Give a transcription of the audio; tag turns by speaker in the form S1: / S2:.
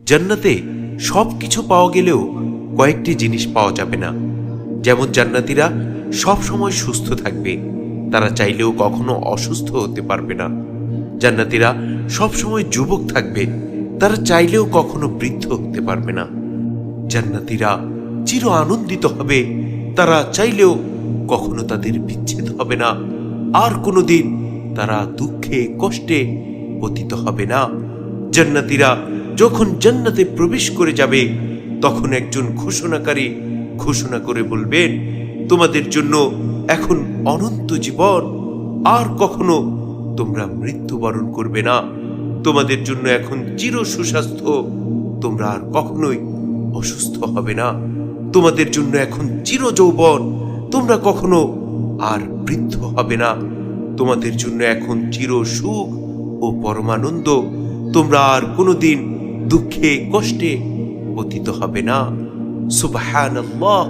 S1: জান্নাতে সবকিছু পাওয়া গেলেও কয়েকটি জিনিস পাওয়া যাবে না। যেমন জান্নাতীরা সব সময় সুস্থ থাকবে, তারা চাইলেও কখনো অসুস্থ হতে পারবে না। জান্নাতীরা সব সময় যুবক থাকবে, তারা চাইলেও কখনো বৃদ্ধ হতে পারবে না। জান্নাতীরা চির আনন্দিত হবে, তারা চাইলেও কখনো তাদের বিচ্ছেদ হবে না। আর কোনোদিন তারা দুঃখে কষ্টে পতিত হবে না। জান্নাতীরা যখন জান্নাতে প্রবেশ করে যাবে, তখন একজন ঘোষণাকারী ঘোষণা করে বলবেন, তোমাদের জন্য এখন অনন্ত জীবন, আর কখনো তোমরা মৃত্যুবরণ করবে না। তোমাদের জন্য এখন চির সুস্বাস্থ্য, তোমরা আর কখনোই অসুস্থ হবে না। তোমাদের জন্য এখন চির যৌবন, তোমরা কখনো আর বৃদ্ধ হবে না। তোমাদের জন্য এখন চির সুখ ও পরমানন্দ, তোমরা আর কোনোদিন দুঃখে কষ্টে পতিত হবে না। সুবহানাল্লাহ।